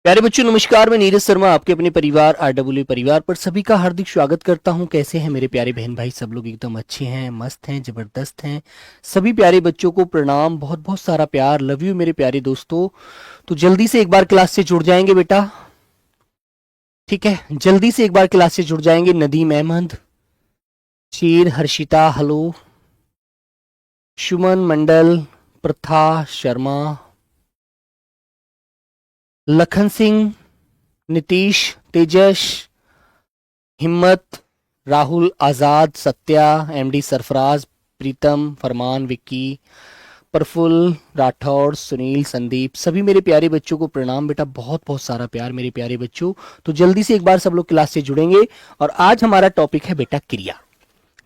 प्यारे बच्चों नमस्कार। मैं नीरज शर्मा आपके अपने परिवार आरडब्ल्यू परिवार पर सभी का हार्दिक स्वागत करता हूं। कैसे हैं मेरे प्यारे बहन भाई? सब लोग एकदम अच्छे हैं, मस्त हैं, जबरदस्त हैं। सभी प्यारे बच्चों को प्रणाम, बहुत बहुत सारा प्यार, लव यू मेरे प्यारे दोस्तों। तो जल्दी से एक बार क्लास से जुड़ जाएंगे बेटा, ठीक है? जल्दी से एक बार क्लास से जुड़ जाएंगे। नदीम अहमद, शीर, हर्षिता, हेलो, सुमन मंडल, प्रथा शर्मा, लखन सिंह, नीतीश, तेजस, हिम्मत, राहुल, आजाद, सत्या, एमडी सरफराज, प्रीतम, फरमान, विक्की, प्रफुल्ल, राठौड़, सुनील, संदीप, सभी मेरे प्यारे बच्चों को प्रणाम बेटा। बहुत बहुत सारा प्यार मेरे प्यारे बच्चों। तो जल्दी से एक बार सब लोग क्लास से जुड़ेंगे। और आज हमारा टॉपिक है बेटा क्रिया।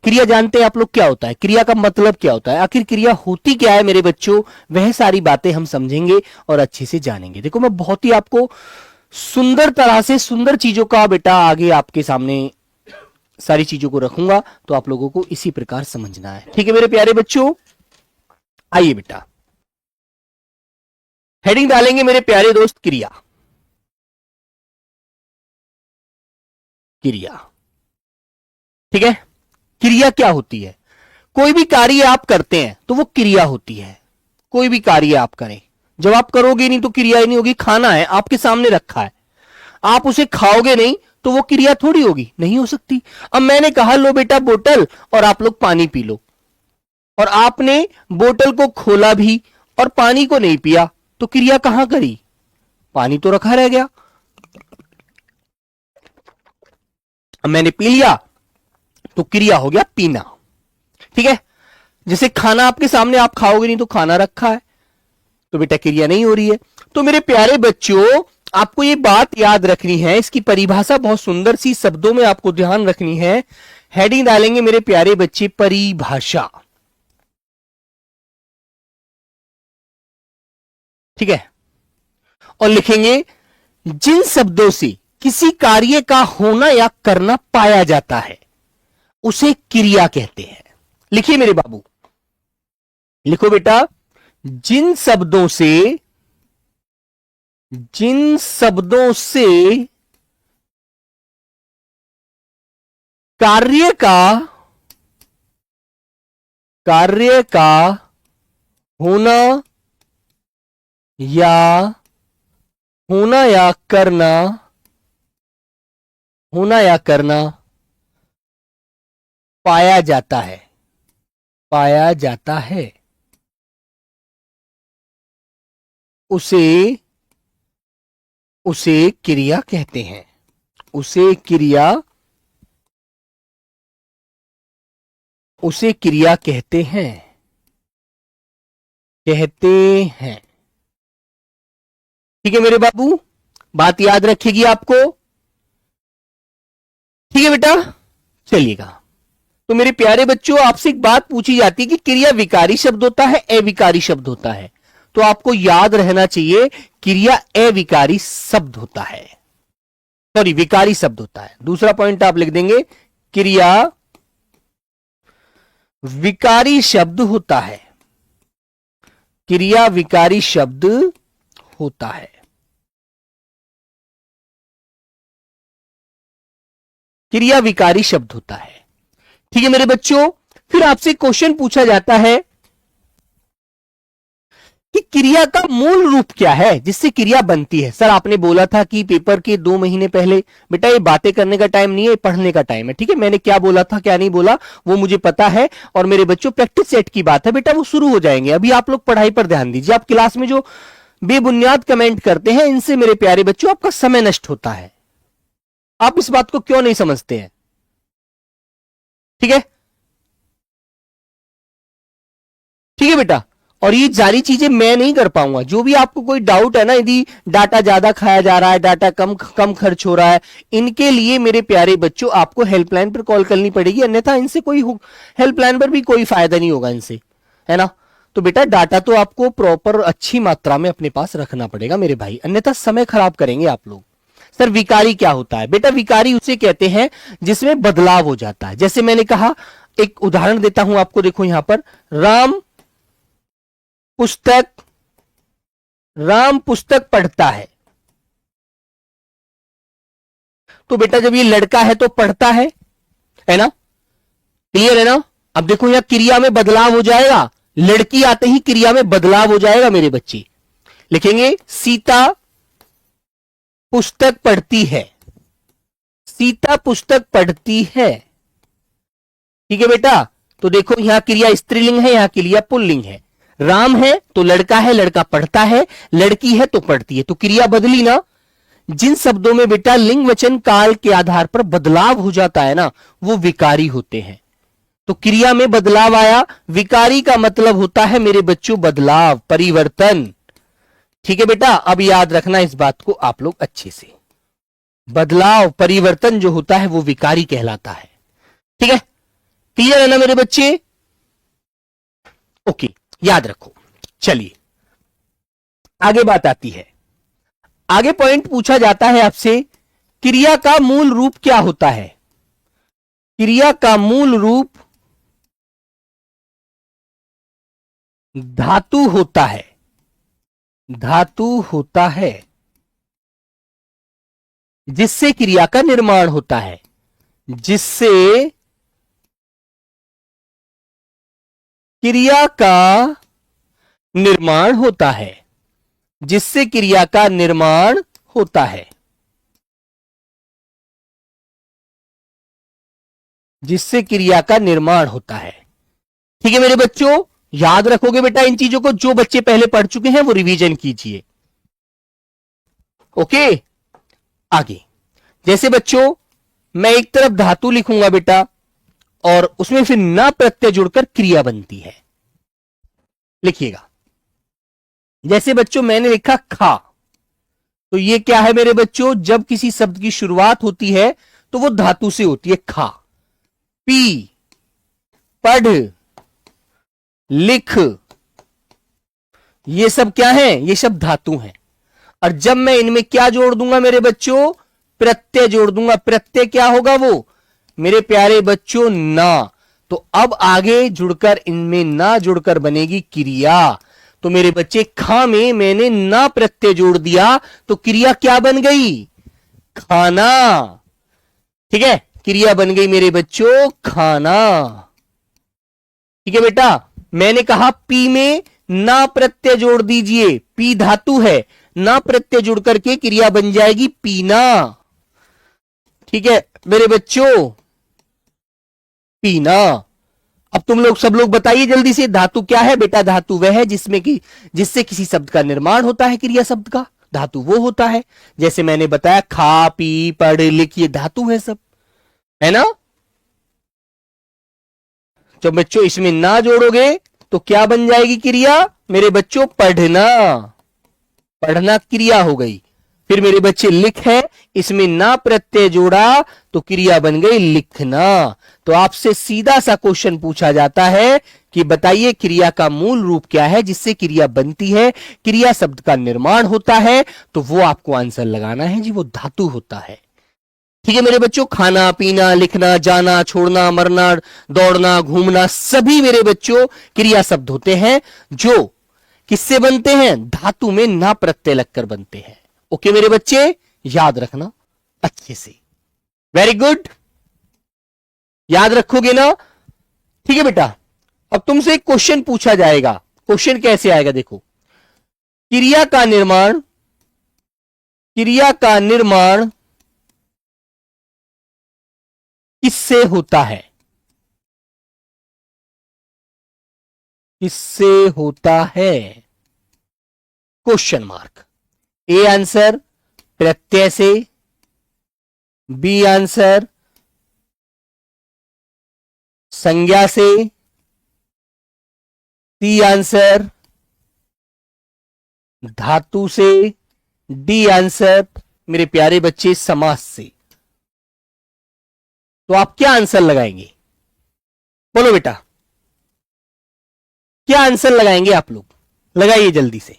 क्रिया जानते हैं आप लोग क्या होता है? क्रिया का मतलब क्या होता है? आखिर क्रिया होती क्या है मेरे बच्चों? वह सारी बातें हम समझेंगे और अच्छे से जानेंगे। देखो, मैं बहुत ही आपको सुंदर तरह से सुंदर चीजों का बेटा आगे आपके सामने सारी चीजों को रखूंगा, तो आप लोगों को इसी प्रकार समझना है, ठीक है मेरे प्यारे बच्चों? आइए बेटा, हेडिंग डालेंगे मेरे प्यारे दोस्त, क्रिया। क्रिया, ठीक है? क्रिया क्या होती है? कोई भी कार्य आप करते हैं तो वो क्रिया होती है। कोई भी कार्य आप करें, जब आप करोगे नहीं तो क्रिया ही नहीं होगी। खाना है आपके सामने रखा है, आप उसे खाओगे नहीं तो वो क्रिया थोड़ी होगी, नहीं हो सकती। अब मैंने कहा लो बेटा बोतल, और आप लोग पानी पी लो, और आपने बोतल को खोला भी और पानी को नहीं पिया, तो क्रिया कहां करी? पानी तो रखा रह गया। अब मैंने पी लिया तो क्रिया हो गया पीना, ठीक है? जैसे खाना आपके सामने, आप खाओगे नहीं तो खाना रखा है, तो बेटा क्रिया नहीं हो रही है। तो मेरे प्यारे बच्चों, आपको ये बात याद रखनी है, इसकी परिभाषा बहुत सुंदर सी शब्दों में आपको ध्यान रखनी है। हेडिंग डालेंगे मेरे प्यारे बच्चे, परिभाषा, ठीक है? और लिखेंगे, जिन शब्दों से किसी कार्य का होना या करना पाया जाता है उसे क्रिया कहते हैं। लिखिए मेरे बाबू, लिखो बेटा, जिन शब्दों से, जिन शब्दों से कार्य का, कार्य का होना या, होना या करना, होना या करना पाया जाता है, पाया जाता है, उसे, उसे क्रिया कहते हैं। उसे क्रिया, उसे क्रिया कहते हैं, कहते हैं, ठीक है मेरे बाबू? बात याद रखेगी आपको, ठीक है बेटा? चलिएगा, तो मेरे प्यारे बच्चों, आपसे एक बात पूछी जाती है कि क्रिया विकारी शब्द होता है, अविकारी शब्द होता है? तो आपको याद रहना चाहिए, क्रिया अविकारी शब्द होता है, सॉरी विकारी शब्द होता है। दूसरा पॉइंट आप लिख देंगे, क्रिया विकारी शब्द होता है, क्रिया विकारी शब्द होता है। क्रिया विकारी शब्द होता है, ठीक है मेरे बच्चों? फिर आपसे क्वेश्चन पूछा जाता है कि क्रिया का मूल रूप क्या है जिससे क्रिया बनती है। सर आपने बोला था कि पेपर के 2 महीने पहले, बेटा ये बातें करने का टाइम नहीं है, पढ़ने का टाइम है, ठीक है? मैंने क्या बोला था क्या नहीं बोला वो मुझे पता है। और मेरे बच्चों, प्रैक्टिस सेट की बात है बेटा, वो शुरू हो जाएंगे। अभी आप लोग पढ़ाई पर ध्यान दीजिए। आप क्लास में जो बेबुनियाद कमेंट करते हैं, इनसे मेरे प्यारे बच्चों आपका समय नष्ट होता है। आप इस बात को क्यों नहीं समझते हैं? ठीक है, ठीक है बेटा? और ये सारी चीजें मैं नहीं कर पाऊंगा। जो भी आपको कोई डाउट है ना, यदि डाटा ज्यादा खाया जा रहा है, डाटा कम कम खर्च हो रहा है, इनके लिए मेरे प्यारे बच्चों आपको हेल्पलाइन पर कॉल करनी पड़ेगी, अन्यथा इनसे कोई, हेल्पलाइन पर भी कोई फायदा नहीं होगा इनसे, है ना? तो बेटा डाटा तो आपको प्रॉपर अच्छी मात्रा में अपने पास रखना पड़ेगा मेरे भाई, अन्यथा समय खराब करेंगे आप लोग। सर विकारी क्या होता है? बेटा विकारी उसे कहते हैं जिसमें बदलाव हो जाता है। जैसे मैंने कहा, एक उदाहरण देता हूं आपको, देखो यहां पर, राम पुस्तक, राम पुस्तक पढ़ता है, तो बेटा जब ये लड़का है तो पढ़ता है ना, क्लियर है ना। अब देखो यहां क्रिया में बदलाव हो जाएगा, लड़की आते ही क्रिया में बदलाव हो जाएगा मेरे बच्चे। लिखेंगे सीता पुस्तक पढ़ती है, सीता पुस्तक पढ़ती है। ठीक है बेटा, तो देखो यहां क्रिया स्त्रीलिंग है, यहां क्रिया पुल्लिंग है। राम है तो लड़का है, लड़का पढ़ता है, लड़की है तो पढ़ती है, तो क्रिया बदली ना। जिन शब्दों में बेटा लिंग वचन काल के आधार पर बदलाव हो जाता है ना, वो विकारी होते हैं। तो क्रिया में बदलाव आया, विकारी का मतलब होता है मेरे बच्चों बदलाव, परिवर्तन। ठीक है बेटा, अब याद रखना इस बात को आप लोग अच्छे से, बदलाव परिवर्तन जो होता है वो विकारी कहलाता है। ठीक है, क्लियर है ना मेरे बच्चे? ओके, याद रखो। चलिए आगे बात आती है, आगे पॉइंट पूछा जाता है आपसे, क्रिया का मूल रूप क्या होता है? क्रिया का मूल रूप धातु होता है, धातु होता है, जिससे क्रिया का निर्माण होता है, जिससे क्रिया का निर्माण होता है, जिससे क्रिया का निर्माण होता है, जिससे क्रिया का निर्माण होता है। ठीक है मेरे बच्चों, याद रखोगे बेटा इन चीजों को, जो बच्चे पहले पढ़ चुके हैं वो रिवीजन कीजिए। ओके, आगे जैसे बच्चों मैं एक तरफ धातु लिखूंगा बेटा, और उसमें फिर ना प्रत्यय जुड़कर क्रिया बनती है। लिखिएगा, जैसे बच्चों मैंने लिखा खा, तो ये क्या है मेरे बच्चों, जब किसी शब्द की शुरुआत होती है तो वो धातु से होती है, खा। पी, पढ़, लिख, ये सब क्या है, ये सब धातु हैं। और जब मैं इनमें क्या जोड़ दूंगा मेरे बच्चों, प्रत्यय जोड़ दूंगा। प्रत्यय क्या होगा वो मेरे प्यारे बच्चों, ना। तो अब आगे जुड़कर इनमें ना जुड़कर बनेगी क्रिया। तो मेरे बच्चे खा में मैंने ना प्रत्यय जोड़ दिया, तो क्रिया क्या बन गई, खाना। ठीक है, क्रिया बन गई मेरे बच्चों खाना। ठीक है बेटा, मैंने कहा पी में ना प्रत्यय जोड़ दीजिए, पी धातु है, ना प्रत्यय जुड़ करके क्रिया बन जाएगी पीना। ठीक है मेरे बच्चों, पीना। अब तुम लोग सब लोग बताइए जल्दी से, धातु क्या है बेटा? धातु वह है जिसमें कि जिससे किसी शब्द का निर्माण होता है, क्रिया शब्द का धातु वो होता है। जैसे मैंने बताया खा, पी, पढ़, लिख, ये धातु है सब, है ना। जब बच्चों इसमें ना जोड़ोगे तो क्या बन जाएगी क्रिया मेरे बच्चों, पढ़ना। पढ़ना क्रिया हो गई। फिर मेरे बच्चे लिख है, इसमें ना प्रत्यय जोड़ा तो क्रिया बन गई लिखना। तो आपसे सीधा सा क्वेश्चन पूछा जाता है कि बताइए क्रिया का मूल रूप क्या है जिससे क्रिया बनती है, क्रिया शब्द का निर्माण होता है, तो वो आपको आंसर लगाना है जी, वो धातु होता है। ठीक है मेरे बच्चों, खाना, पीना, लिखना, जाना, छोड़ना, मरना, दौड़ना, घूमना, सभी मेरे बच्चों क्रिया शब्द होते हैं जो किससे बनते हैं, धातु में ना प्रत्यय लगकर बनते हैं। ओके मेरे बच्चे, याद रखना अच्छे से, वेरी गुड, याद रखोगे ना। ठीक है बेटा, अब तुमसे एक क्वेश्चन पूछा जाएगा। क्वेश्चन कैसे आएगा देखो, क्रिया का निर्माण, क्रिया का निर्माण किससे होता है, किससे होता है, क्वेश्चन मार्क। ए आंसर प्रत्यय से, बी आंसर संज्ञा से, सी आंसर धातु से, डी आंसर मेरे प्यारे बच्चे समास से। तो आप क्या आंसर लगाएंगे, बोलो बेटा, क्या आंसर लगाएंगे आप लोग, लगाइए जल्दी से।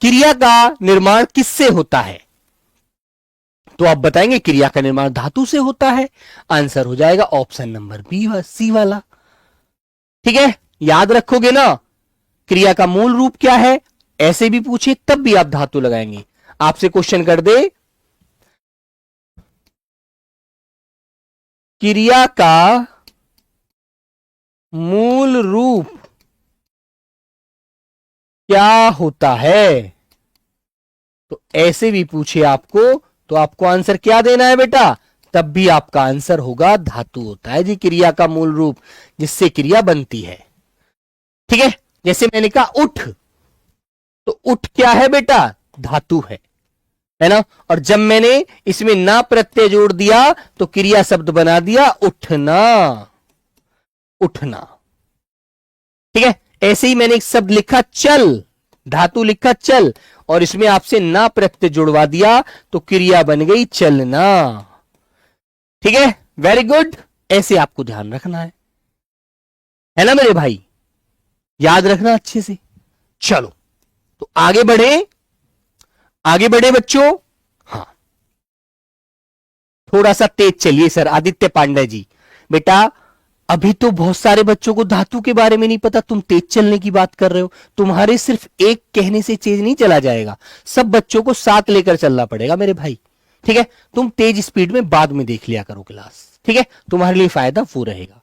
क्रिया का निर्माण किससे होता है, तो आप बताएंगे क्रिया का निर्माण धातु से होता है। आंसर हो जाएगा ऑप्शन नंबर बी, सी वाला। ठीक है, याद रखोगे ना, क्रिया का मूल रूप क्या है, ऐसे भी पूछे तब भी आप धातु लगाएंगे। आपसे क्वेश्चन कर दे क्रिया का मूल रूप क्या होता है? तो ऐसे भी पूछे आपको तो आपको आंसर क्या देना है बेटा? तब भी आपका आंसर होगा धातु होता है जी क्रिया का मूल रूप, जिससे क्रिया बनती है। ठीक है, जैसे मैंने कहा उठ, तो उठ क्या है बेटा? धातु है ना। और जब मैंने इसमें ना प्रत्यय जोड़ दिया तो क्रिया शब्द बना दिया उठना, उठना। ठीक है, ऐसे ही मैंने एक शब्द लिखा चल, धातु लिखा चल, और इसमें आपसे ना प्रत्यय जुड़वा दिया तो क्रिया बन गई चलना। ठीक है, वेरी गुड, ऐसे आपको ध्यान रखना है ना मेरे भाई, याद रखना अच्छे से। चलो तो आगे बढ़े, आगे बढ़े बच्चों। हाँ, थोड़ा सा तेज चलिए सर आदित्य पांडे जी। बेटा अभी तो बहुत सारे बच्चों को धातु के बारे में नहीं पता, तुम तेज चलने की बात कर रहे हो। तुम्हारे सिर्फ एक कहने से तेज नहीं चला जाएगा, सब बच्चों को साथ लेकर चलना पड़ेगा मेरे भाई। ठीक है, तुम तेज स्पीड में बाद में देख लिया करो क्लास, ठीक है, तुम्हारे लिए फायदा वो रहेगा।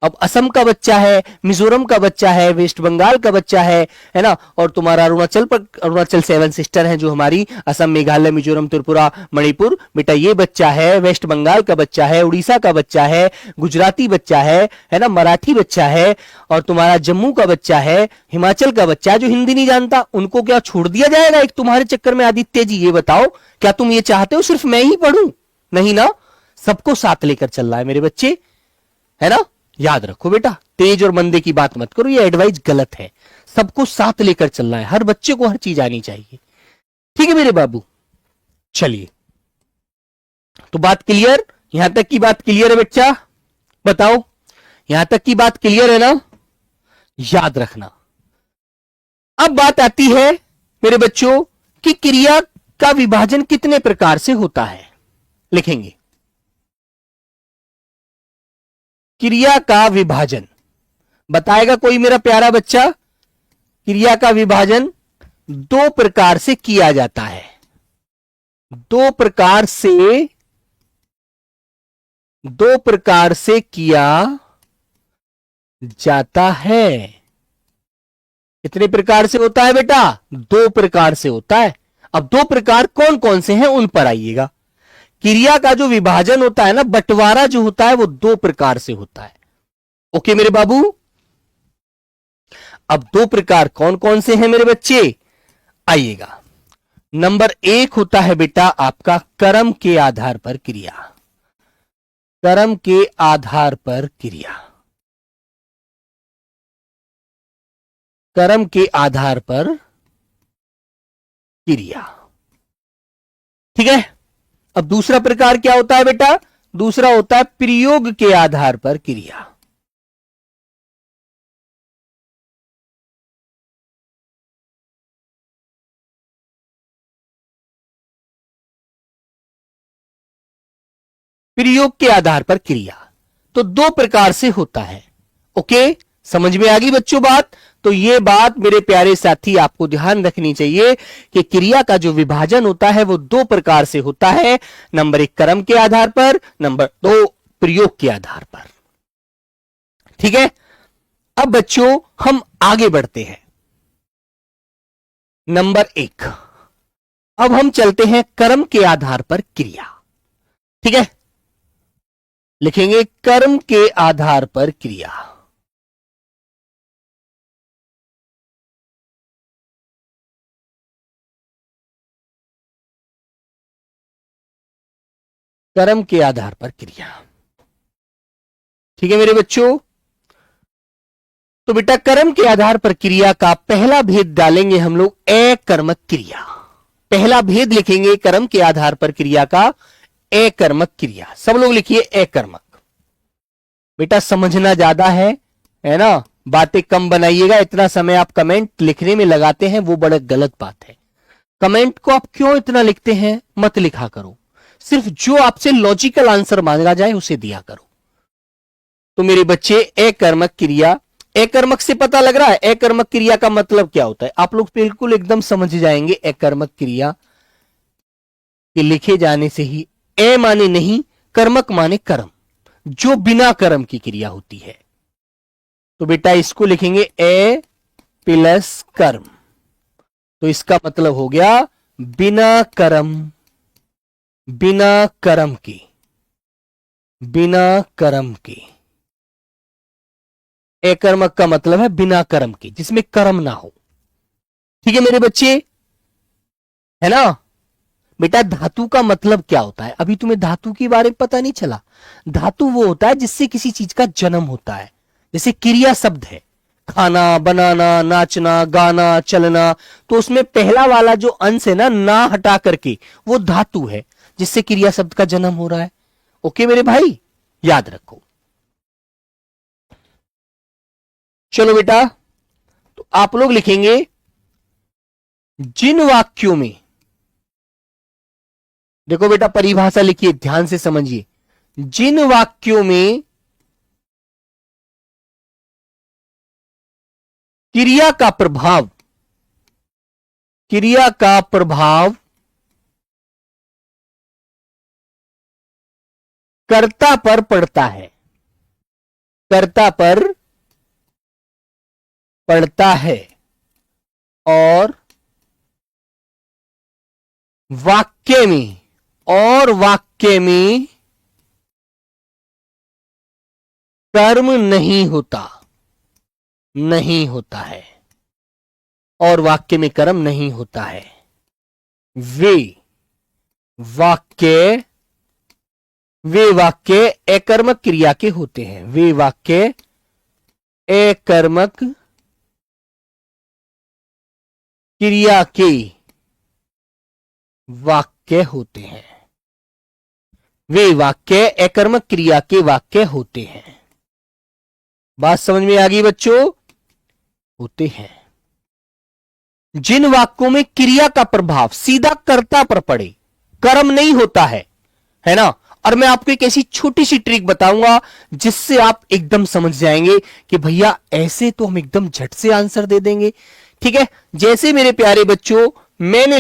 अब असम का बच्चा है, मिजोरम का बच्चा है, वेस्ट बंगाल का बच्चा है ना, और तुम्हारा अरुणाचल पर, अरुणाचल सेवन सिस्टर है जो हमारी असम, मेघालय, मिजोरम, त्रिपुरा, मणिपुर, बेटा ये बच्चा है, वेस्ट बंगाल का बच्चा है, उड़ीसा का बच्चा है, गुजराती बच्चा है ना, मराठी बच्चा है, और तुम्हारा जम्मू का बच्चा है, हिमाचल का बच्चा है जो हिंदी नहीं जानता, उनको क्या छोड़ दिया जाएगा एक तुम्हारे चक्कर में? आदित्य जी ये बताओ, क्या तुम ये चाहते हो सिर्फ मैं ही पढ़ूं? नहीं ना, सबको साथ लेकर चल रहा है मेरे बच्चे, है ना। याद रखो बेटा, तेज और मंदे की बात मत करो, ये एडवाइस गलत है। सबको साथ लेकर चलना है, हर बच्चे को हर चीज आनी चाहिए। ठीक है मेरे बाबू, चलिए तो बात क्लियर, यहां तक की बात क्लियर है बच्चा? बताओ, यहां तक की बात क्लियर है ना? याद रखना। अब बात आती है मेरे बच्चों कि क्रिया का विभाजन कितने प्रकार से होता है। लिखेंगे क्रिया का विभाजन, बताएगा कोई मेरा प्यारा बच्चा? क्रिया का विभाजन दो प्रकार से किया जाता है, दो प्रकार से किया जाता है। कितने प्रकार से होता है बेटा? दो प्रकार से होता है। अब दो प्रकार कौन कौन से हैं उन पर आइएगा। क्रिया का जो विभाजन होता है ना, बंटवारा जो होता है, वो दो प्रकार से होता है। ओके मेरे बाबू, अब दो प्रकार कौन कौन से हैं मेरे बच्चे? आइएगा। नंबर एक होता है बेटा आपका कर्म के आधार पर क्रिया, कर्म के आधार पर क्रिया, कर्म के आधार पर क्रिया। ठीक है, अब दूसरा प्रकार क्या होता है बेटा? दूसरा होता है प्रयोग के आधार पर क्रिया। प्रयोग के आधार पर क्रिया, तो दो प्रकार से होता है। ओके, समझ में आ गई बच्चों बात? तो ये बात मेरे प्यारे साथी आपको ध्यान रखनी चाहिए कि क्रिया का जो विभाजन होता है वो दो प्रकार से होता है। नंबर एक कर्म के आधार पर, नंबर दो प्रयोग के आधार पर। ठीक है, अब बच्चों हम आगे बढ़ते हैं। नंबर एक, अब हम चलते हैं कर्म के आधार पर क्रिया। ठीक है, लिखेंगे कर्म के आधार पर क्रिया। कर्म के आधार पर क्रिया। ठीक है मेरे बच्चों, तो बेटा कर्म के आधार पर क्रिया का पहला भेद डालेंगे हम लोग अकर्मक क्रिया। पहला भेद लिखेंगे कर्म के आधार पर क्रिया का अकर्मक क्रिया। सब लोग लिखिए अकर्मक। बेटा समझना ज्यादा है ना, बातें कम बनाइएगा। इतना समय आप कमेंट लिखने में लगाते हैं वो बड़ा गलत बात है। कमेंट को आप क्यों इतना लिखते हैं? मत लिखा करो, सिर्फ जो आपसे लॉजिकल आंसर मांगा जाए उसे दिया करो। तो मेरे बच्चे अकर्मक क्रिया, अकर्मक से पता लग रहा है अकर्मक क्रिया का मतलब क्या होता है? आप लोग बिल्कुल एकदम समझ जाएंगे अकर्मक क्रिया के लिखे जाने से ही। ए माने नहीं, कर्मक माने कर्म, जो बिना कर्म की क्रिया होती है। तो बेटा इसको लिखेंगे ए प्लस कर्म। तो इसका मतलब हो गया बिना कर्म, बिना कर्म के, बिना कर्म के। अकर्मक का मतलब है बिना कर्म के, जिसमें कर्म ना हो। ठीक है मेरे बच्चे, है ना। बेटा धातु का मतलब क्या होता है? अभी तुम्हें धातु के बारे में पता नहीं चला। धातु वो होता है जिससे किसी चीज का जन्म होता है। जैसे क्रिया शब्द है, खाना, बनाना, नाचना, गाना, चलना, तो उसमें पहला वाला जो अंश है ना हटा करके, वो धातु है जिससे क्रिया शब्द का जन्म हो रहा है। ओके मेरे भाई, याद रखो। चलो बेटा, तो आप लोग लिखेंगे जिन वाक्यों में, देखो बेटा परिभाषा लिखिए, ध्यान से समझिए। जिन वाक्यों में क्रिया का प्रभाव, क्रिया का प्रभाव कर्ता पर पड़ता है, कर्ता पर पड़ता है, और वाक्य में, और वाक्य में कर्म नहीं होता, नहीं होता है, और वाक्य में कर्म नहीं होता है, वे वाक्य, वे वाक्य अकर्मक क्रिया के होते हैं, वे वाक्य अकर्मक क्रिया के वाक्य होते हैं, वे वाक्य अकर्मक क्रिया के वाक्य होते हैं। बात समझ में आ गई बच्चों? होते हैं। जिन वाक्यों में क्रिया का प्रभाव सीधा कर्ता पर पड़े, कर्म नहीं होता है ना। और मैं आपको एक ऐसी छोटी सी ट्रिक बताऊंगा जिससे आप एकदम समझ जाएंगे कि भैया ऐसे तो हम एकदम झट से आंसर दे देंगे। ठीक है, जैसे मेरे प्यारे बच्चों मैंने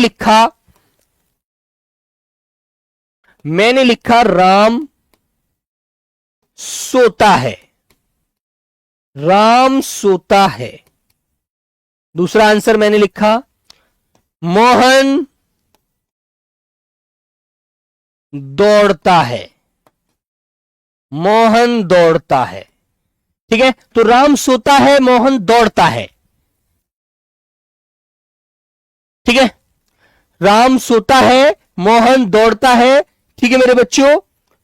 लिखा राम सोता है, राम सोता है। दूसरा आंसर मैंने लिखा मोहन दौड़ता है, मोहन दौड़ता है। ठीक है, तो राम सोता है, मोहन दौड़ता है। ठीक है, राम सोता है, मोहन दौड़ता है। ठीक है मेरे बच्चों,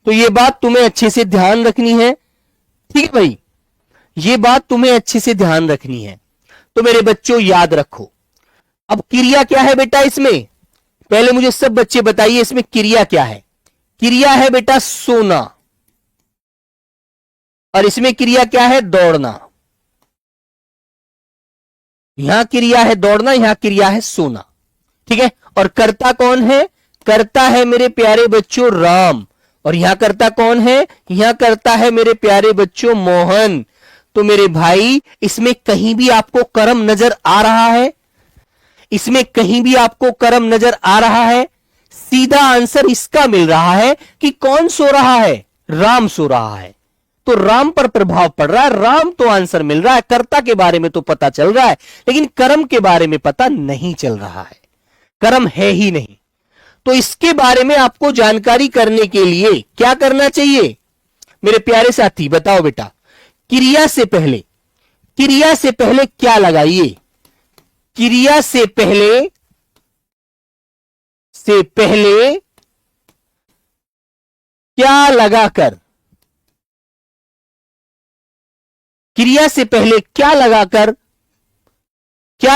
तो ये बात तुम्हें अच्छे से ध्यान रखनी है। ठीक है भाई, ये बात तुम्हें अच्छे से ध्यान रखनी है। तो मेरे बच्चों याद रखो, अब क्रिया क्या है बेटा इसमें? पहले मुझे सब बच्चे बताइए इसमें क्रिया क्या है। क्रिया है बेटा सोना, और इसमें क्रिया क्या है? दौड़ना। यहां क्रिया है दौड़ना, यहां क्रिया है सोना। ठीक है, और कर्ता कौन है? कर्ता है मेरे प्यारे बच्चों राम, और यहां कर्ता कौन है? यहां कर्ता है मेरे प्यारे बच्चों मोहन। तो मेरे भाई इसमें कहीं भी आपको कर्म नजर आ रहा है? इसमें कहीं भी आपको कर्म नजर आ रहा है? सीधा आंसर इसका मिल रहा है कि कौन सो रहा है? राम सो रहा है। तो राम पर प्रभाव पड़ रहा है, राम तो आंसर मिल रहा है। कर्ता के बारे में तो पता चल रहा है, लेकिन कर्म के बारे में पता नहीं चल रहा है, कर्म है ही नहीं। तो इसके बारे में आपको जानकारी करने के लिए क्या करना चाहिए मेरे प्यारे साथी? बताओ बेटा, क्रिया से पहले, क्रिया से पहले क्या लगाइए? क्रिया से पहले क्या लगाकर, क्रिया से पहले क्या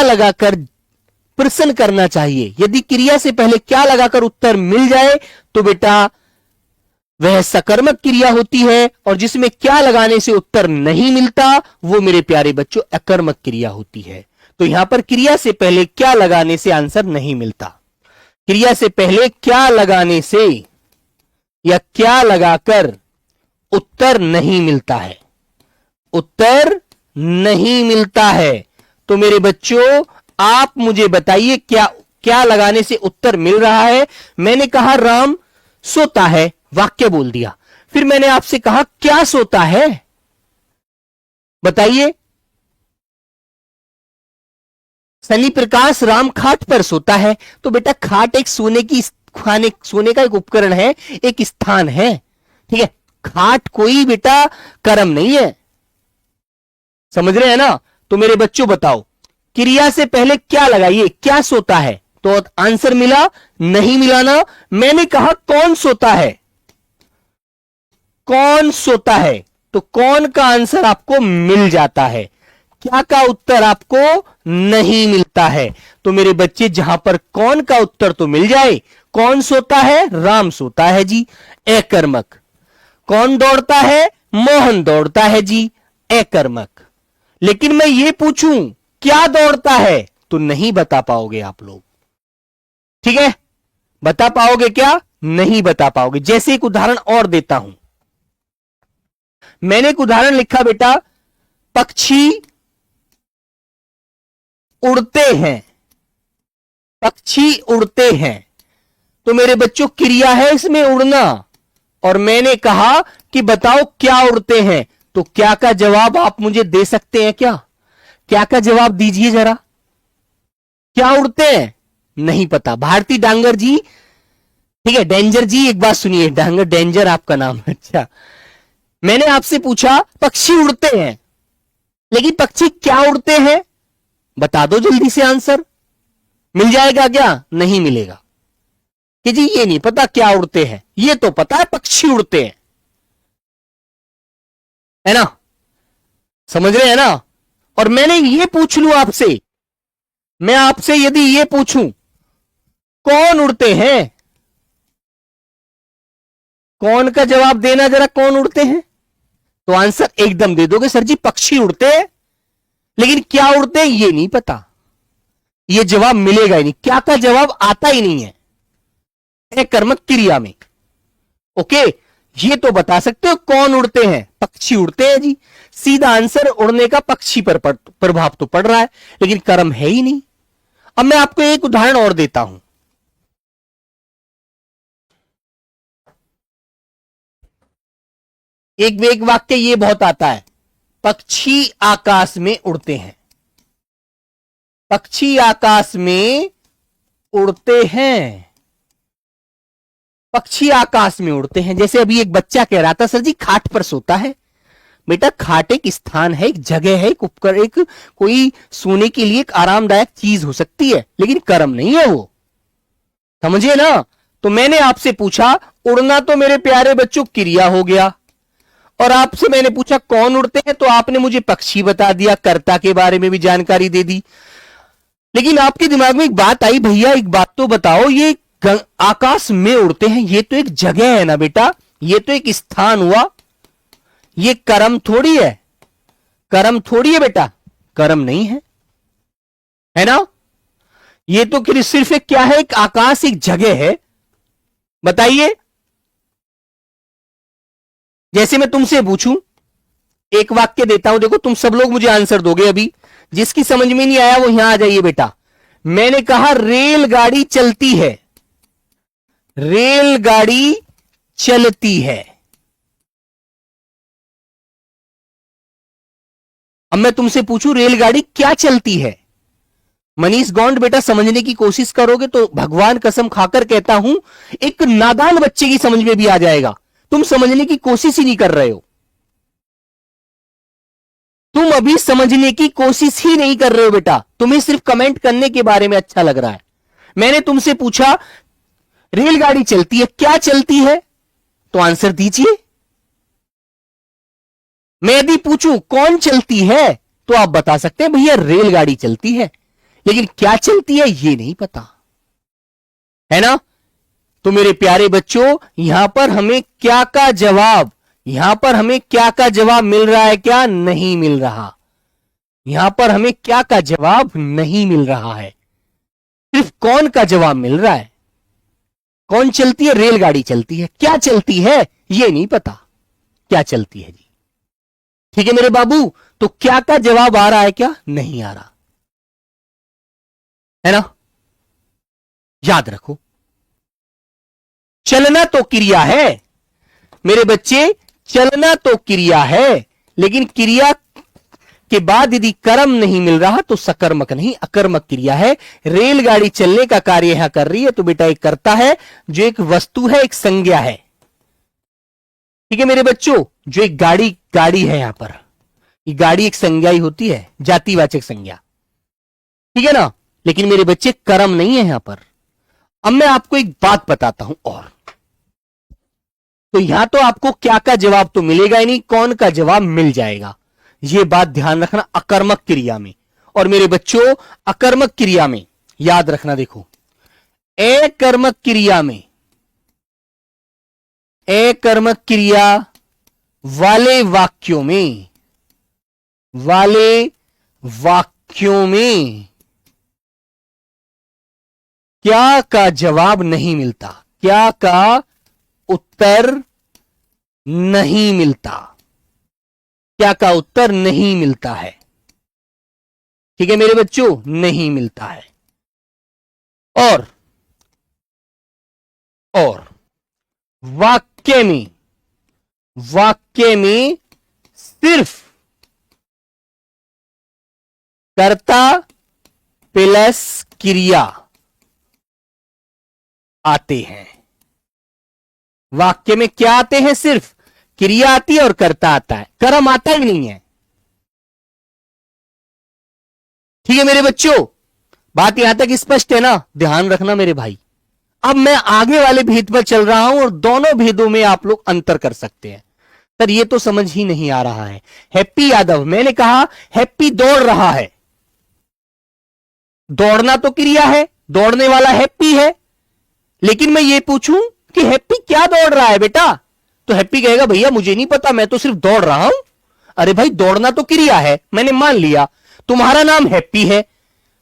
लगाकर प्रश्न करना चाहिए। यदि क्रिया से पहले क्या लगाकर उत्तर मिल जाए तो बेटा वह सकर्मक क्रिया होती है, और जिसमें क्या लगाने से उत्तर नहीं मिलता वो मेरे प्यारे बच्चों अकर्मक क्रिया होती है। तो यहां पर क्रिया से पहले क्या लगाने से आंसर नहीं मिलता। क्रिया से पहले क्या लगाने से या क्या लगाकर उत्तर नहीं मिलता है, उत्तर नहीं मिलता है। तो मेरे बच्चों आप मुझे बताइए क्या लगाने से उत्तर मिल रहा है? मैंने कहा राम सोता है, वाक्य बोल दिया। फिर मैंने आपसे कहा क्या सोता है, बताइए। शनि प्रकाश राम खाट पर सोता है। तो बेटा खाट एक सोने का एक उपकरण है, एक स्थान है, ठीक है। खाट कोई बेटा कर्म नहीं है, समझ रहे हैं ना। तो मेरे बच्चों बताओ, क्रिया से पहले क्या लगाइए, क्या सोता है। तो आंसर मिला, नहीं मिला ना। मैंने कहा कौन सोता है, कौन सोता है, तो कौन का आंसर आपको मिल जाता है, क्या का उत्तर आपको नहीं मिलता है। तो मेरे बच्चे जहां पर कौन का उत्तर तो मिल जाए, कौन सोता है, राम सोता है जी, अकर्मक। कौन दौड़ता है, मोहन दौड़ता है जी, अकर्मक। लेकिन मैं ये पूछूं क्या दौड़ता है, तो नहीं बता पाओगे आप लोग, ठीक है। बता पाओगे क्या, नहीं बता पाओगे। जैसे एक उदाहरण और देता हूं, मैंने एक उदाहरण लिखा बेटा, पक्षी उड़ते हैं, पक्षी उड़ते हैं। तो मेरे बच्चों क्रिया है इसमें उड़ना, और मैंने कहा कि बताओ क्या उड़ते हैं। तो क्या का जवाब आप मुझे दे सकते हैं क्या, क्या का जवाब दीजिए जरा, क्या उड़ते हैं, नहीं पता। भारती डांगर जी, ठीक है। डेंजर जी एक बात सुनिए, डांगर डेंजर आपका नाम है, अच्छा। मैंने आपसे पूछा पक्षी उड़ते हैं, लेकिन पक्षी क्या उड़ते हैं, बता दो जल्दी से आंसर। मिल जाएगा क्या, नहीं मिलेगा कि जी ये नहीं पता क्या उड़ते हैं, ये तो पता है पक्षी उड़ते हैं, है ना, समझ रहे हैं ना। और मैंने ये पूछ लूं आपसे, मैं आपसे यदि ये पूछूं कौन उड़ते हैं, कौन का जवाब देना जरा, कौन उड़ते हैं। तो आंसर एकदम दे दोगे सर जी पक्षी उड़ते हैं, लेकिन क्या उड़ते हैं ये नहीं पता, ये जवाब मिलेगा ही नहीं, क्या का जवाब आता ही नहीं है कर्मक क्रिया में। ओके, ये तो बता सकते हो कौन उड़ते हैं, पक्षी उड़ते हैं जी, सीधा आंसर। उड़ने का पक्षी पर प्रभाव तो पड़ रहा है, लेकिन कर्म है ही नहीं। अब मैं आपको एक उदाहरण और देता हूं, एक वाक्य ये बहुत आता है, पक्षी आकाश में उड़ते हैं, पक्षी आकाश में उड़ते हैं, पक्षी आकाश में उड़ते हैं। जैसे अभी एक बच्चा कह रहा था सर जी खाट पर सोता है। बेटा खाट एक स्थान है, एक जगह है, एक उपकरण, एक कोई सोने के लिए एक आरामदायक चीज हो सकती है, लेकिन कर्म नहीं है वो, समझे ना। तो मैंने आपसे पूछा उड़ना, तो मेरे प्यारे बच्चों क्रिया हो गया, और आपसे मैंने पूछा कौन उड़ते हैं, तो आपने मुझे पक्षी बता दिया, कर्ता के बारे में भी जानकारी दे दी। लेकिन आपके दिमाग में एक बात आई, भैया एक बात तो बताओ, ये आकाश में उड़ते हैं, ये तो एक जगह है ना बेटा, ये तो एक स्थान हुआ, ये कर्म थोड़ी है, कर्म थोड़ी है बेटा, कर्म नहीं है, है ना। ये तो सिर्फ एक क्या है, एक आकाश, एक जगह है। बताइए, जैसे मैं तुमसे पूछूं, एक वाक्य देता हूं, देखो तुम सब लोग मुझे आंसर दोगे अभी, जिसकी समझ में नहीं आया वो यहां आ जाइए बेटा। मैंने कहा रेलगाड़ी चलती है, रेलगाड़ी चलती है। अब मैं तुमसे पूछूं रेलगाड़ी क्या चलती है, मनीष गौंड बेटा समझने की कोशिश करोगे तो भगवान कसम खाकर कहता हूं एक नादान बच्चे की समझ में भी आ जाएगा। तुम समझने की कोशिश ही नहीं कर रहे हो, तुम अभी समझने की कोशिश ही नहीं कर रहे हो बेटा, तुम्हें सिर्फ कमेंट करने के बारे में अच्छा लग रहा है। मैंने तुमसे पूछा रेलगाड़ी चलती है, क्या चलती है, तो आंसर दीजिए। मैं यदि पूछूं कौन चलती है, तो आप बता सकते हैं भैया रेलगाड़ी चलती है, लेकिन क्या चलती है ये नहीं पता, है ना। तो मेरे प्यारे बच्चों, यहां पर हमें क्या का जवाब, यहां पर हमें क्या का जवाब मिल रहा है, क्या नहीं मिल रहा, यहां पर हमें क्या का जवाब नहीं मिल रहा है, सिर्फ कौन का जवाब मिल रहा है। कौन चलती है, रेलगाड़ी चलती है, क्या चलती है ये नहीं पता, क्या चलती है जी, ठीक है मेरे बाबू। तो क्या का जवाब आ रहा है, क्या नहीं आ रहा, है ना। याद रखो, चलना तो क्रिया है, मेरे बच्चे चलना तो क्रिया है, लेकिन क्रिया के बाद यदि कर्म नहीं मिल रहा तो सकर्मक नहीं, अकर्मक क्रिया है। रेलगाड़ी चलने का कार्य यहां कर रही है तो बेटा एक कर्ता है, जो एक वस्तु है, एक संज्ञा है। ठीक है मेरे बच्चों, जो एक गाड़ी है यहां पर, ये गाड़ी एक संज्ञा ही होती है, जातिवाचक संज्ञा, ठीक है ना। लेकिन मेरे बच्चे कर्म नहीं है यहां पर। अब मैं आपको एक बात बताता हूं और, तो यहां तो आपको क्या का जवाब तो मिलेगा ही नहीं, कौन का जवाब मिल जाएगा, यह बात ध्यान रखना अकर्मक क्रिया में। और मेरे बच्चों अकर्मक क्रिया में याद रखना, देखो अकर्मक क्रिया में, अकर्मक क्रिया वाले वाक्यों में, क्या का जवाब नहीं मिलता, क्या का उत्तर नहीं मिलता, क्या का उत्तर नहीं मिलता है। ठीक है मेरे बच्चों, नहीं मिलता है। और वाक्य में सिर्फ कर्ता प्लस क्रिया आते हैं। वाक्य में क्या आते हैं, सिर्फ क्रिया आती है और कर्ता आता है, कर्म आता ही नहीं है। ठीक है मेरे बच्चों, बात यहां तक स्पष्ट है ना, ध्यान रखना मेरे भाई। अब मैं आगे वाले भेद पर चल रहा हूं और दोनों भेदों में आप लोग अंतर कर सकते हैं। सर ये तो समझ ही नहीं आ रहा है। हैप्पी यादव, मैंने कहा हैप्पी दौड़ रहा है, दौड़ना तो क्रिया है, दौड़ने वाला हैप्पी है, लेकिन मैं ये पूछूं कि हैप्पी क्या दौड़ रहा है बेटा, तो हैप्पी कहेगा भैया मुझे नहीं पता, मैं तो सिर्फ दौड़ रहा हूं। अरे भाई दौड़ना तो क्रिया है, मैंने मान लिया, तुम्हारा नाम हैप्पी है,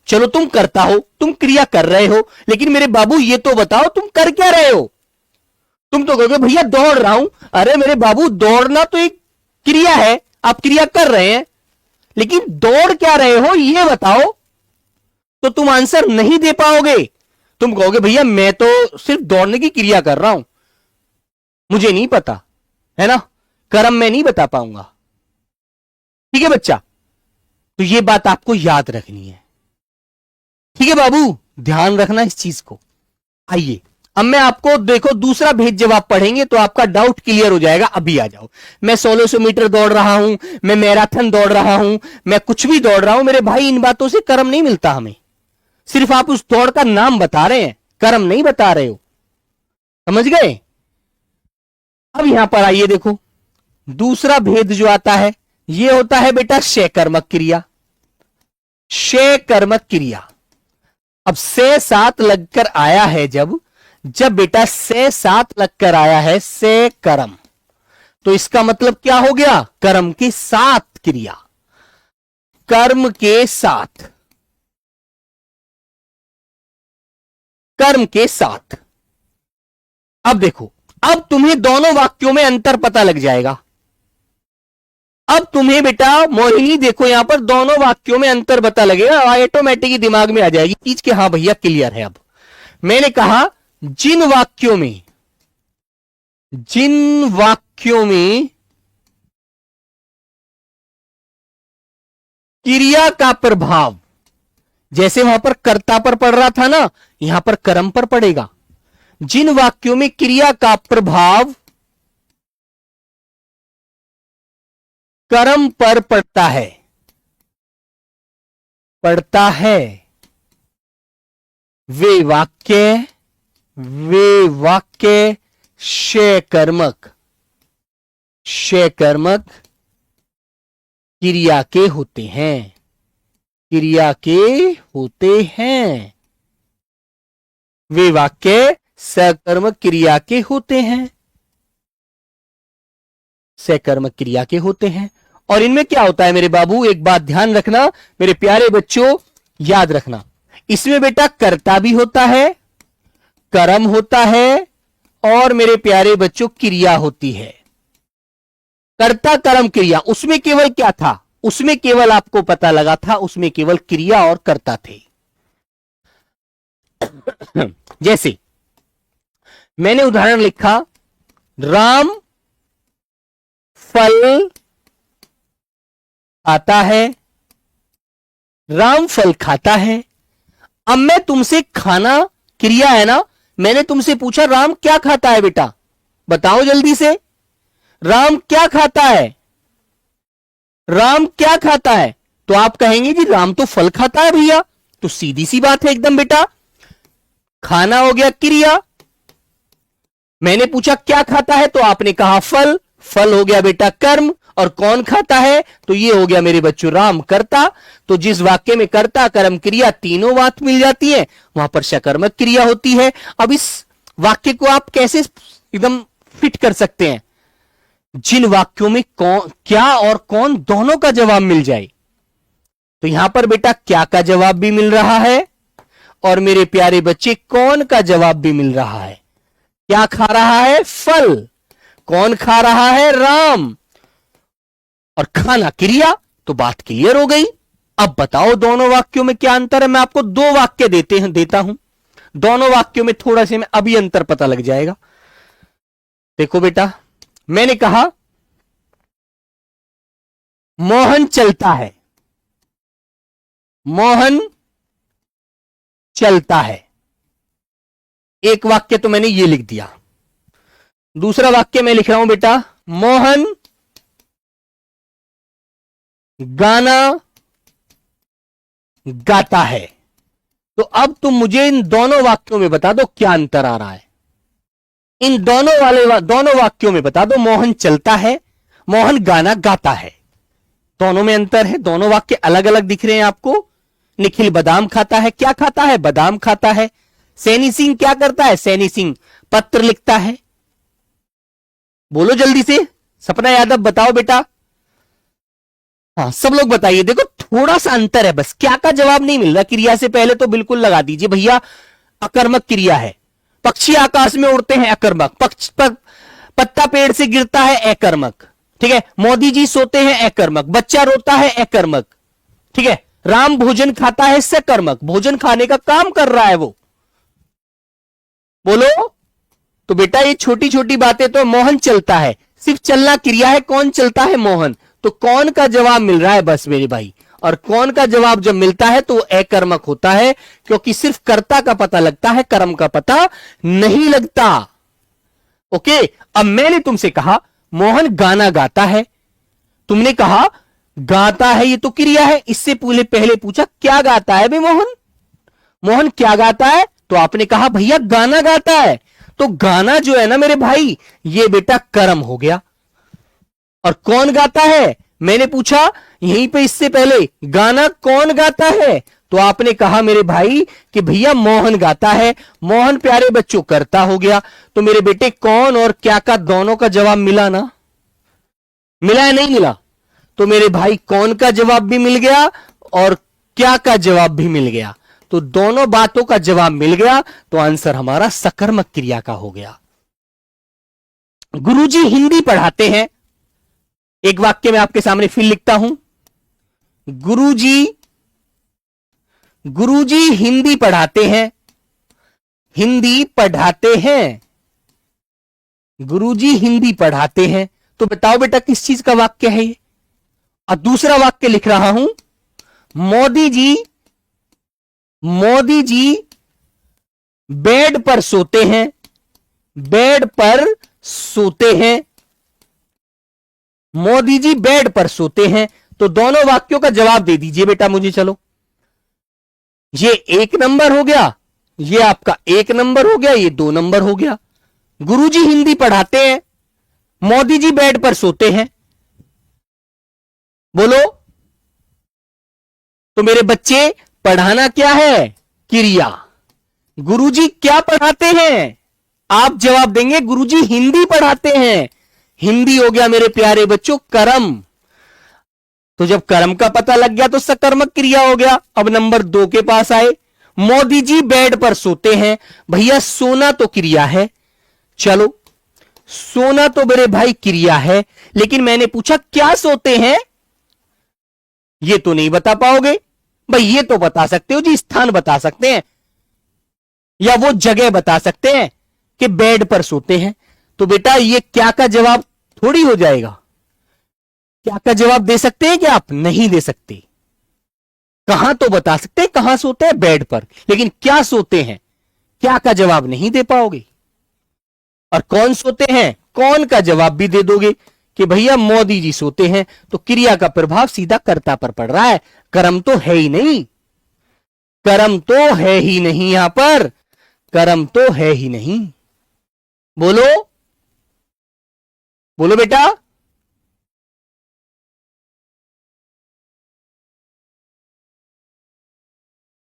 चलो तुम करता हो, तुम क्रिया कर रहे हो, लेकिन मेरे बाबू ये तो बताओ तुम कर क्या रहे हो। तुम तो कहोगे भैया दौड़ रहा हूं। अरे मेरे बाबू दौड़ना तो एक क्रिया है, आप क्रिया कर रहे हैं, लेकिन दौड़ क्या रहे हो ये बताओ, तो तुम आंसर नहीं दे पाओगे। तुम कहोगे भैया मैं तो सिर्फ दौड़ने की क्रिया कर रहा हूं, मुझे नहीं पता, है ना, कर्म मैं नहीं बता पाऊंगा। ठीक है बच्चा, तो ये बात आपको याद रखनी है। ठीक है बाबू, ध्यान रखना इस चीज को। आइए अब मैं आपको देखो दूसरा भेद जब आप पढ़ेंगे तो आपका डाउट क्लियर हो जाएगा। अभी आ जाओ, मैं 1600 मीटर दौड़ रहा हूं, मैं मैराथन दौड़ रहा हूं, मैं कुछ भी दौड़ रहा हूं, मेरे भाई इन बातों से कर्म नहीं मिलता हमें, सिर्फ आप उस दौड़ का नाम बता रहे हैं, कर्म नहीं बता रहे हो, समझ गए। अब यहां पर आइए देखो, दूसरा भेद जो आता है यह होता है बेटा शेकर्मक क्रिया। शेकर्मक क्रिया, अब से साथ लगकर आया है, जब बेटा से साथ लगकर आया है से कर्म, तो इसका मतलब क्या हो गया, कर्म के साथ क्रिया, कर्म के साथ, कर्म के साथ। अब देखो, अब तुम्हें दोनों वाक्यों में अंतर पता लग जाएगा। अब तुम्हें बेटा मोहिनी देखो यहां पर दोनों वाक्यों में अंतर पता लगेगा, ऑटोमेटिक दिमाग में आ जाएगी चीज कि हाँ भैया क्लियर है। अब मैंने कहा जिन वाक्यों में क्रिया का प्रभाव, जैसे वहां पर कर्ता पर पड़ रहा था ना, यहां पर कर्म पर पड़ेगा। जिन वाक्यों में क्रिया का प्रभाव कर्म पर पड़ता है वे वाक्य शेकर्मक क्रिया के होते हैं, वे वाक्य सकर्मक क्रिया के होते हैं, सकर्मक क्रिया के होते हैं। और इनमें क्या होता है मेरे बाबू, एक बात ध्यान रखना मेरे प्यारे बच्चों, याद रखना, इसमें बेटा कर्ता भी होता है, कर्म होता है, और मेरे प्यारे बच्चों क्रिया होती है। कर्ता कर्म क्रिया, उसमें केवल क्या था, उसमें केवल आपको पता लगा था, उसमें केवल क्रिया और कर्ता थे। जैसे मैंने उदाहरण लिखा, राम फल आता है, राम फल खाता है। अब मैं तुमसे खाना क्रिया है ना, मैंने तुमसे पूछा राम क्या खाता है बेटा, बताओ जल्दी से, राम क्या खाता है, राम क्या खाता है? तो आप कहेंगे जी राम तो फल खाता है भैया। तो सीधी सी बात है एकदम बेटा, खाना हो गया क्रिया, मैंने पूछा क्या खाता है तो आपने कहा फल, फल हो गया बेटा कर्म, और कौन खाता है तो ये हो गया मेरे बच्चों राम कर्ता। तो जिस वाक्य में कर्ता कर्म क्रिया तीनों बात मिल जाती है वहां पर सकर्मक क्रिया होती है। अब इस वाक्य को आप कैसे एकदम फिट कर सकते हैं, जिन वाक्यों में कौन क्या और कौन दोनों का जवाब मिल जाए। तो यहां पर बेटा क्या का जवाब भी मिल रहा है और मेरे प्यारे बच्चे कौन का जवाब भी मिल रहा है। क्या खा रहा है? फल। कौन खा रहा है? राम। और खाना क्रिया, तो बात क्लियर हो गई। अब बताओ दोनों वाक्यों में क्या अंतर है। मैं आपको दो वाक्य देता हूं, दोनों वाक्यों में थोड़ा से में अभी अंतर पता लग जाएगा। देखो बेटा, मैंने कहा मोहन चलता है, मोहन चलता है, एक वाक्य तो मैंने ये लिख दिया। दूसरा वाक्य मैं लिख रहा हूं बेटा, मोहन गाना गाता है। तो अब तुम मुझे इन दोनों वाक्यों में बता दो क्या अंतर आ रहा है। इन दोनों वाक्यों में बता दो, मोहन चलता है, मोहन गाना गाता है, दोनों में अंतर है। दोनों वाक्य अलग अलग दिख रहे हैं आपको। निखिल बादाम खाता है, क्या खाता है? बादाम खाता है। सैनी सिंह क्या करता है? सैनी सिंह पत्र लिखता है। बोलो जल्दी से, सपना यादव बताओ बेटा। हाँ, सब लोग बताइए। देखो थोड़ा सा अंतर है बस, क्या का जवाब नहीं मिल रहा। क्रिया से पहले तो बिल्कुल लगा दीजिए भैया, अकर्मक क्रिया है। पक्षी आकाश में उड़ते हैं, अकर्मक। पत्ता पेड़ से गिरता है, अकर्मक। ठीक है। मोदी जी सोते हैं, अकर्मक। बच्चा रोता है, अकर्मक। ठीक है। राम भोजन खाता है, सकर्मक। भोजन खाने का काम कर रहा है वो। बोलो। तो बेटा ये छोटी छोटी बातें तो, मोहन चलता है सिर्फ चलना क्रिया है, कौन चलता है? मोहन। तो कौन का जवाब मिल रहा है बस मेरे भाई। और कौन का जवाब जब मिलता है तो अकर्मक होता है, क्योंकि सिर्फ कर्ता का पता लगता है, कर्म का पता नहीं लगता। ओके। अब मैंने तुमसे कहा मोहन गाना गाता है, तुमने कहा गाता है, ये तो क्रिया है। इससे पहले पूछा क्या गाता है भाई मोहन, मोहन क्या गाता है? तो आपने कहा भैया गाना गाता है। तो गाना जो है ना मेरे भाई, ये बेटा कर्म हो गया। और कौन गाता है? मैंने पूछा यहीं पे इससे पहले गाना कौन गाता है? तो आपने कहा मेरे भाई कि भैया मोहन गाता है। मोहन प्यारे बच्चों करता हो गया। तो मेरे बेटे कौन और क्या का दोनों का जवाब मिला ना? मिला या नहीं मिला? तो मेरे भाई कौन का जवाब भी मिल गया और क्या का जवाब भी मिल गया। तो दोनों बातों का जवाब मिल गया, तो आंसर हमारा सकर्मक क्रिया का हो गया। गुरुजी हिंदी पढ़ाते हैं, एक वाक्य में आपके सामने फिर लिखता हूं। गुरुजी हिंदी पढ़ाते हैं, हिंदी पढ़ाते हैं, गुरुजी हिंदी पढ़ाते हैं। तो बताओ बेटा किस चीज का वाक्य है ये। और दूसरा वाक्य लिख रहा हूं, मोदी जी बेड पर सोते हैं, बेड पर सोते हैं, मोदी जी बेड पर सोते हैं। तो दोनों वाक्यों का जवाब दे दीजिए बेटा मुझे। चलो, ये 1 नंबर हो गया, ये आपका 1 नंबर हो गया, ये 2 नंबर हो गया। गुरुजी हिंदी पढ़ाते हैं, मोदी जी बेड पर सोते हैं। बोलो। तो मेरे बच्चे पढ़ाना क्या है? क्रिया। गुरुजी क्या पढ़ाते हैं? आप जवाब देंगे गुरुजी हिंदी पढ़ाते हैं। हिंदी हो गया मेरे प्यारे बच्चों कर्म। तो जब कर्म का पता लग गया तो सकर्मक क्रिया हो गया। अब नंबर 2 के पास आए, मोदी जी बेड पर सोते हैं। भैया सोना तो क्रिया है, चलो सोना तो मेरे भाई क्रिया है, लेकिन मैंने पूछा क्या सोते हैं, ये तो नहीं बता पाओगे भाई। ये तो बता सकते हो जी, स्थान बता सकते हैं या वो जगह बता सकते हैं कि बेड पर सोते हैं। तो बेटा ये क्या का जवाब थोड़ी हो जाएगा, क्या का जवाब दे सकते हैं क्या आप? नहीं दे सकते। कहां तो बता सकते हैं, कहां सोते हैं? बेड पर। लेकिन क्या सोते हैं, क्या का जवाब नहीं दे पाओगे। और कौन सोते हैं, कौन का जवाब भी दे दोगे कि भैया मोदी जी सोते हैं, तो क्रिया का प्रभाव सीधा कर्ता पर पड़ रहा है, कर्म तो है ही नहीं। कर्म तो है ही नहीं, यहां पर कर्म तो है ही नहीं। बोलो बोलो बेटा।